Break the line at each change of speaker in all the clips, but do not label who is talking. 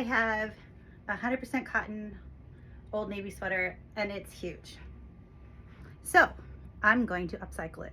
I have 100% cotton Old Navy sweater and it's huge. So I'm going to upcycle it.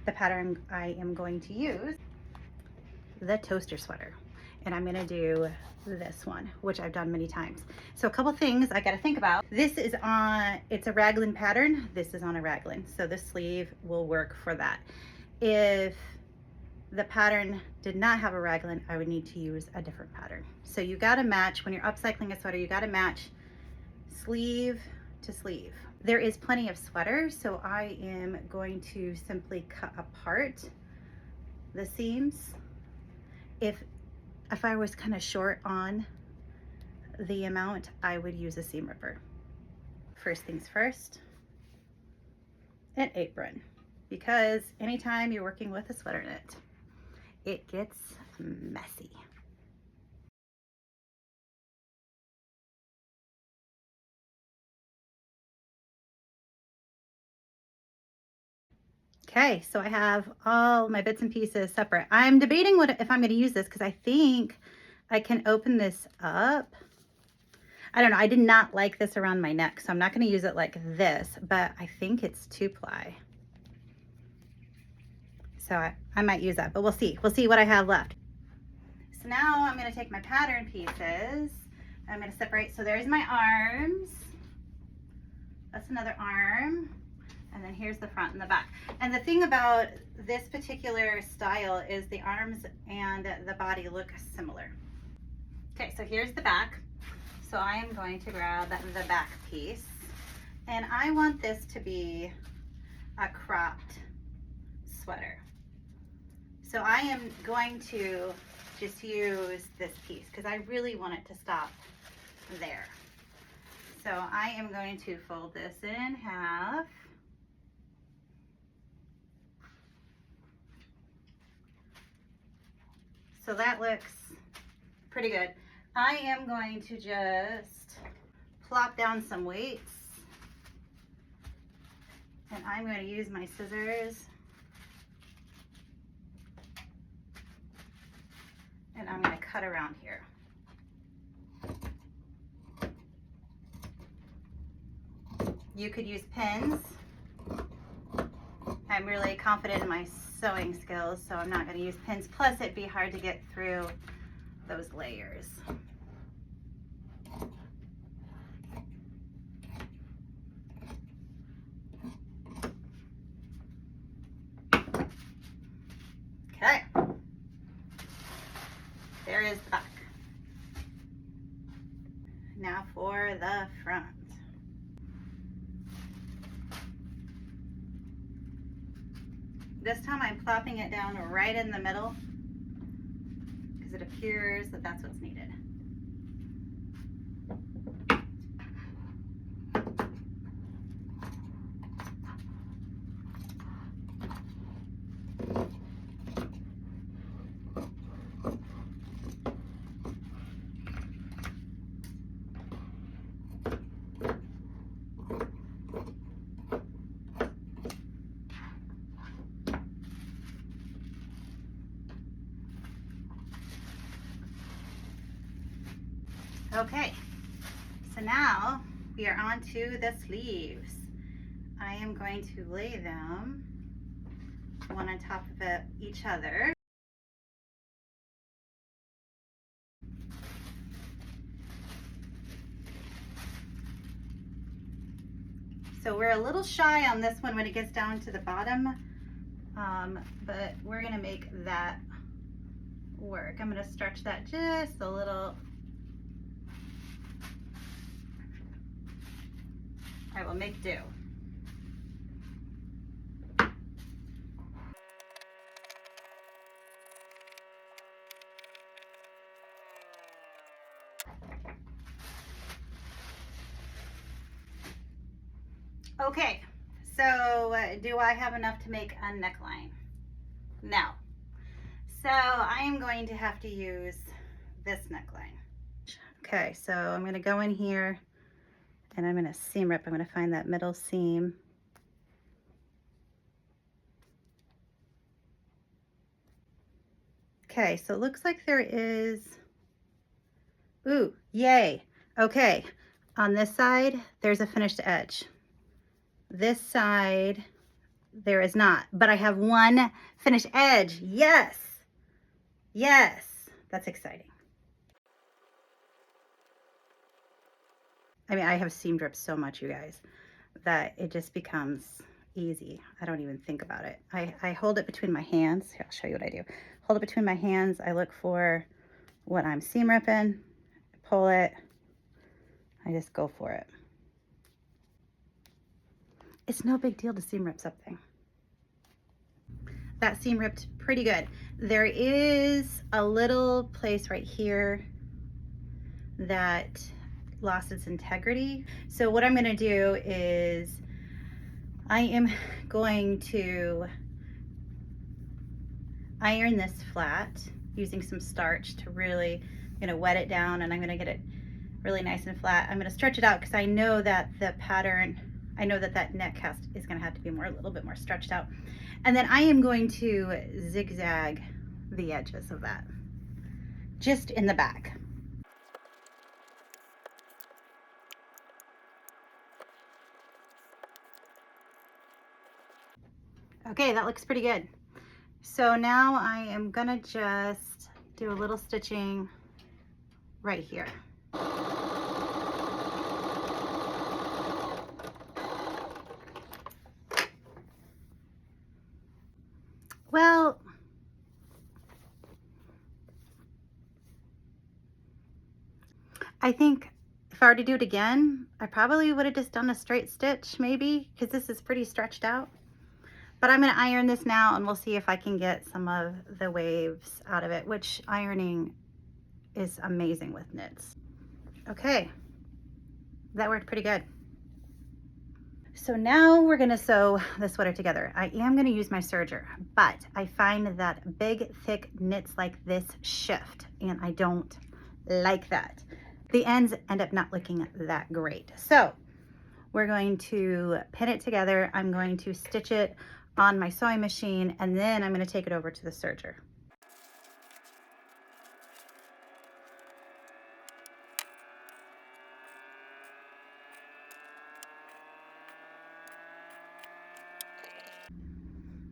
The pattern I am going to use, the toaster sweater, and I'm gonna do this one, which I've done many times. So a couple things I gotta think about. This is on, it's a raglan pattern. This is on a raglan, so this sleeve will work for that. If the pattern did not have a raglan, I would need to use a different pattern. So you gotta match, when you're upcycling a sweater, you gotta match sleeve to sleeve. There is plenty of sweater, so I am going to simply cut apart the seams. If I was kind of short on the amount, I would use a seam ripper. First things first, an apron, because anytime you're working with a sweater knit, it gets messy. Okay, so I have all my bits and pieces separate. I'm debating if I'm going to use this because I think I can open this up. I don't know. I did not like this around my neck, so I'm not going to use it like this, but I think it's 2-ply. So I might use that, but we'll see. We'll see what I have left. So now I'm going to take my pattern pieces. I'm going to separate. So there's my arms. That's another arm. And then here's the front and the back. And the thing about this particular style is the arms and the body look similar. Okay, so here's the back. So I am going to grab the back piece. And I want this to be a cropped sweater. So I am going to just use this piece because I really want it to stop there. So I am going to fold this in half. So that looks pretty good. I am going to just plop down some weights. And I'm going to use my scissors. And I'm going to cut around here. You could use pins. I'm really confident in my sewing skills, so I'm not going to use pins. Plus, it'd be hard to get through those layers. Okay. There is the back. Now for the front. This time I'm plopping it down right in the middle because it appears that that's what's needed. Okay, so now we are on to the sleeves. I am going to lay them one on top of each other. So we're a little shy on this one when it gets down to the bottom, but we're gonna make that work. I'm gonna stretch that just a little. I will make do. Okay, so do I have enough to make a neckline? No. So I am going to have to use this neckline. Okay, so I'm going to go in here and I'm going to seam rip. I'm going to find that middle seam. Okay, so it looks like there is Ooh, yay. Okay, on this side, there's a finished edge. This side, there is not, but I have one finished edge. Yes, yes, that's exciting. I mean, I have seam dripped so much, you guys, that it just becomes easy. I don't even think about it. I hold it between my hands. Here, I'll show you what I do. Hold it between my hands. I look for what I'm seam ripping, pull it. I just go for it. It's no big deal to seam rip something. That seam ripped pretty good. There is a little place right here that lost its integrity. So what I'm gonna do is I am going to iron this flat using some starch to really, wet it down, and I'm gonna get it really nice and flat. I'm gonna stretch it out because I know that the pattern, I know that that neck cast is gonna have to be a little bit more stretched out. And then I am going to zigzag the edges of that, just in the back. Okay, that looks pretty good. So now I am gonna just do a little stitching right here. Well, I think if I were to do it again, I probably would have just done a straight stitch maybe, because this is pretty stretched out. But I'm gonna iron this now and we'll see if I can get some of the waves out of it, which ironing is amazing with knits. Okay, that worked pretty good. So now we're gonna sew the sweater together. I am gonna use my serger, but I find that big, thick knits like this shift, and I don't like that. The ends end up not looking that great. So we're going to pin it together. I'm going to stitch it on my sewing machine, and then I'm gonna take it over to the serger.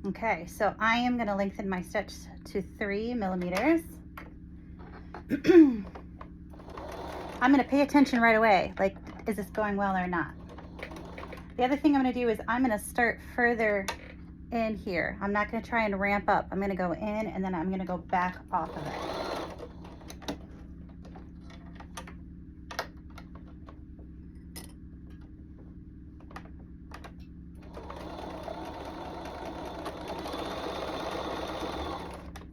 Okay, so I am gonna lengthen my stitch to 3 millimeters. I'm gonna pay attention right away, like, is this going well or not? The other thing I'm gonna do is I'm gonna start further in here. I'm not gonna try and ramp up. I'm gonna go in and then I'm gonna go back off of it.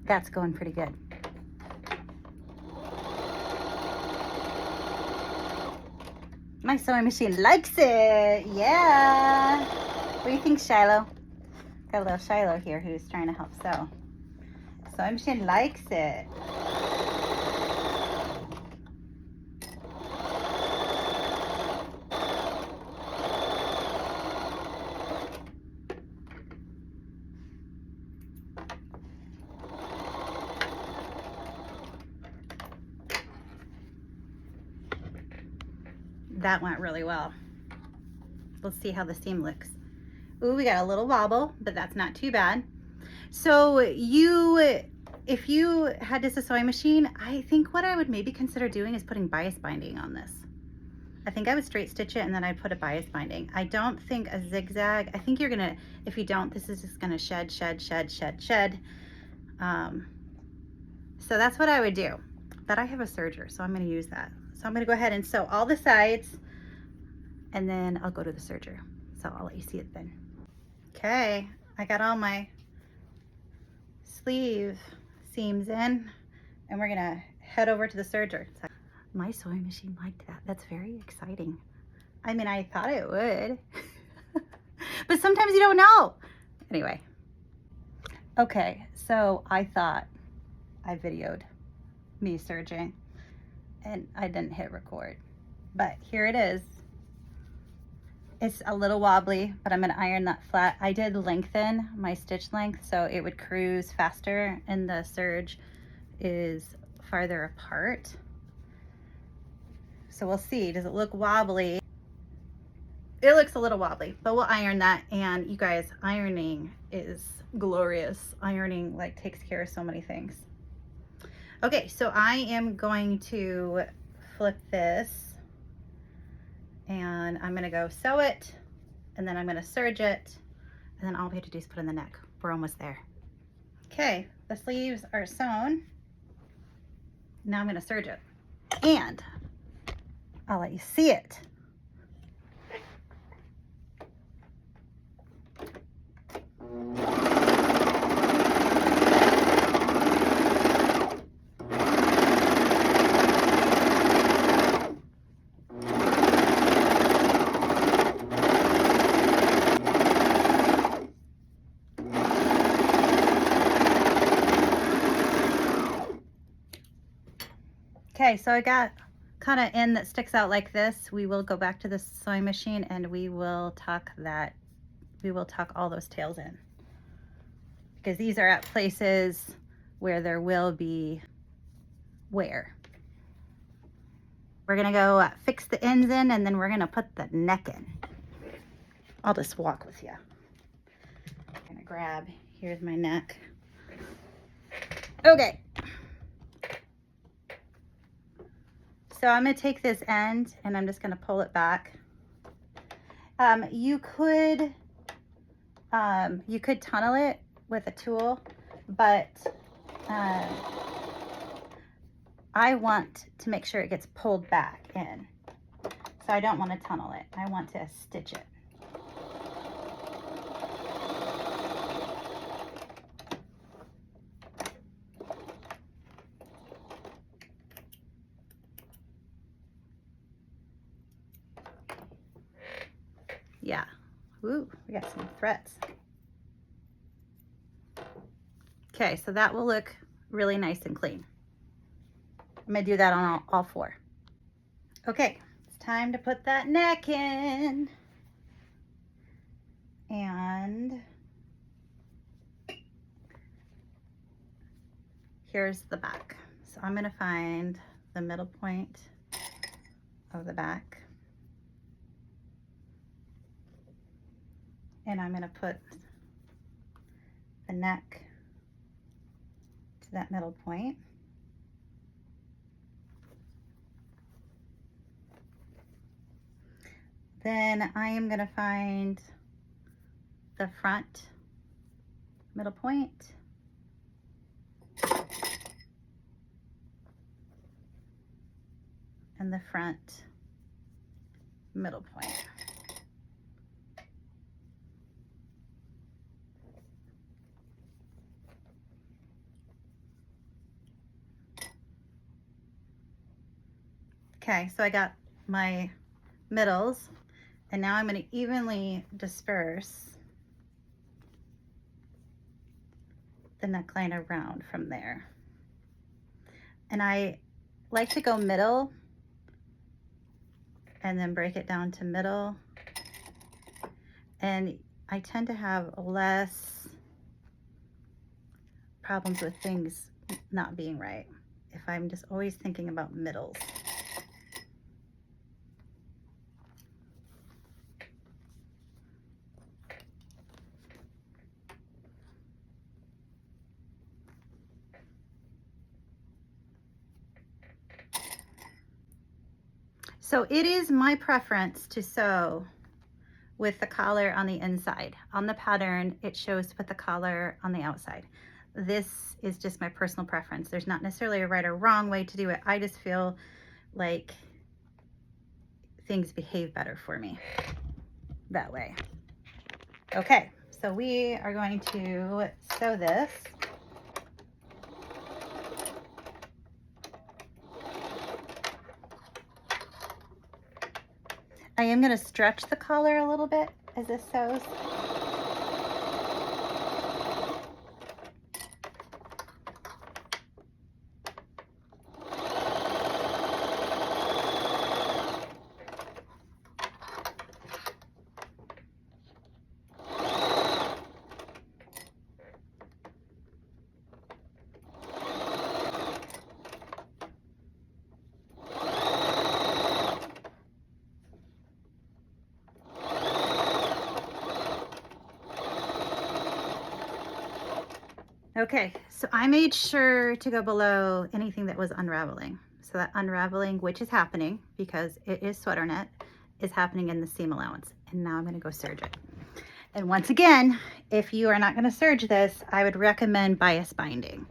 That's going pretty good. My sewing machine likes it. Yeah. What do you think, Shiloh? Got a little Shiloh here who's trying to help sew. Sewing machine likes it. That went really well. Let's see how the seam looks. Ooh, we got a little wobble, but that's not too bad. So if you had this a sewing machine, I think what I would maybe consider doing is putting bias binding on this. I think I would straight stitch it and then I'd put a bias binding. I don't think a zigzag, I think you're gonna, if you don't, this is just gonna shed. So that's what I would do. But I have a serger, so I'm gonna use that. So I'm gonna go ahead and sew all the sides and then I'll go to the serger. So I'll let you see it then. Okay, I got all my sleeve seams in and we're gonna head over to the serger. My sewing machine liked that. That's very exciting. I mean, I thought it would, but sometimes you don't know. Anyway, okay, so I thought I videoed me serging and I didn't hit record, but here it is. It's a little wobbly, but I'm gonna iron that flat. I did lengthen my stitch length so it would cruise faster and the serge is farther apart. So we'll see. Does it look wobbly? It looks a little wobbly, but we'll iron that. And you guys, ironing is glorious. Ironing like takes care of so many things. Okay, so I am going to flip this and I'm gonna go sew it, and then I'm gonna serge it, and then all we have to do is put in the neck. We're almost there. Okay, the sleeves are sewn. Now I'm gonna serge it, and I'll let you see it. Okay, so I got kind of end that sticks out like this. We will go back to the sewing machine and we will tuck all those tails in, because these are at places where there will be wear. We're gonna go fix the ends in, and then we're gonna put the neck in. I'll just walk with you. I'm gonna grab, here's my neck. Okay. So I'm gonna take this end and I'm just gonna pull it back. You could tunnel it with a tool, but I want to make sure it gets pulled back in. So I don't want to tunnel it. I want to stitch it. Yeah. Ooh, we got some threads. Okay, so that will look really nice and clean. I'm gonna do that on all four. Okay, it's time to put that neck in. And here's the back. So I'm gonna find the middle point of the back. And I'm gonna put the neck to that middle point. Then I am gonna find the front middle point. And the front middle point. Okay, so I got my middles, and now I'm going to evenly disperse the neckline around from there. And I like to go middle and then break it down to middle. And I tend to have less problems with things not being right if I'm just always thinking about middles. So it is my preference to sew with the collar on the inside. On the pattern, it shows to put the collar on the outside. This is just my personal preference. There's not necessarily a right or wrong way to do it. I just feel like things behave better for me that way. Okay, so we are going to sew this. I am going to stretch the collar a little bit as this sews. Okay, so I made sure to go below anything that was unraveling. So that unraveling, which is happening because it is sweater net, is happening in the seam allowance. And now I'm gonna go serge it. And once again, if you are not gonna serge this, I would recommend bias binding.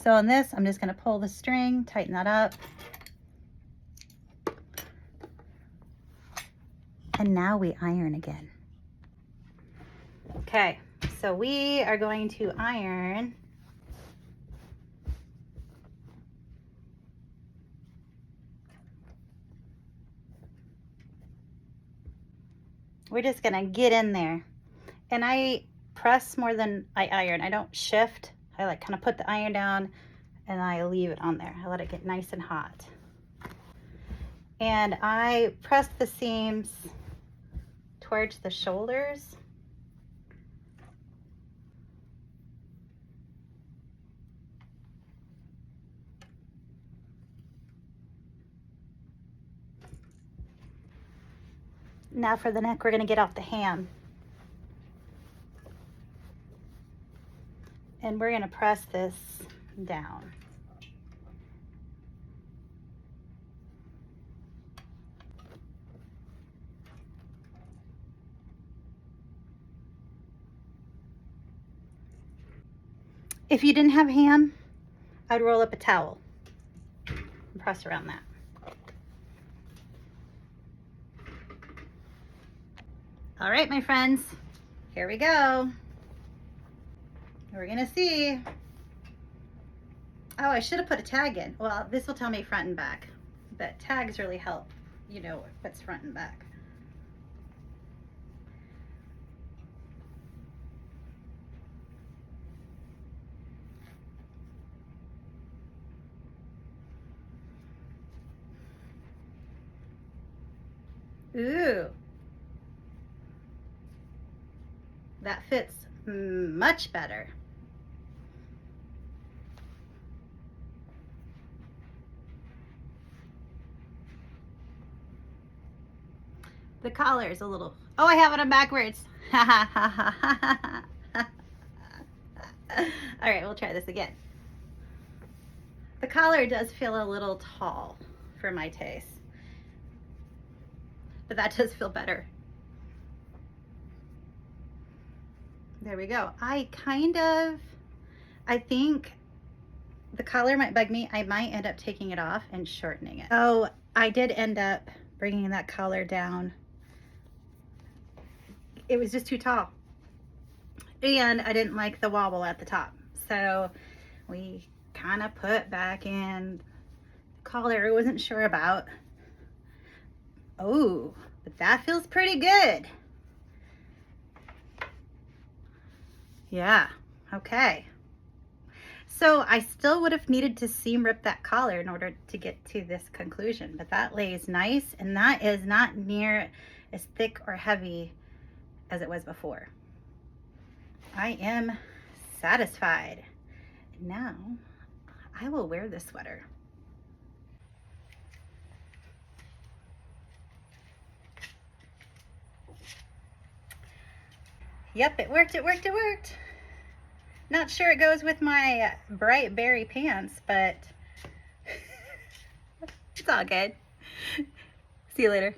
So on this, I'm just gonna pull the string, tighten that up. And now we iron again. Okay, so we are going to iron we're just gonna get in there. And I press more than I iron. I don't shift. I like kind of put the iron down and I leave it on there. I let it get nice and hot. And I press the seams towards the shoulders. Now for the neck, we're gonna get off the ham. And we're gonna press this down. If you didn't have ham, I'd roll up a towel and press around that. All right, my friends, here we go. We're gonna see. Oh, I should have put a tag in. Well, this will tell me front and back, but tags really help, you know, what's front and back. Ooh, that fits much better. The collar is a little, oh, I have it on backwards. All right, we'll try this again. The collar does feel a little tall for my taste, but that does feel better. There we go. I think the collar might bug me. I might end up taking it off and shortening it. Oh, I did end up bringing that collar down. It was just too tall. And I didn't like the wobble at the top. So we kind of put back in the collar I wasn't sure about. Oh, but that feels pretty good. Yeah, okay. So I still would have needed to seam rip that collar in order to get to this conclusion, but that lays nice, and that is not near as thick or heavy as it was before. I am satisfied. Now I will wear this sweater. Yep, it worked, it worked, it worked. Not sure it goes with my bright berry pants, but it's all good. See you later.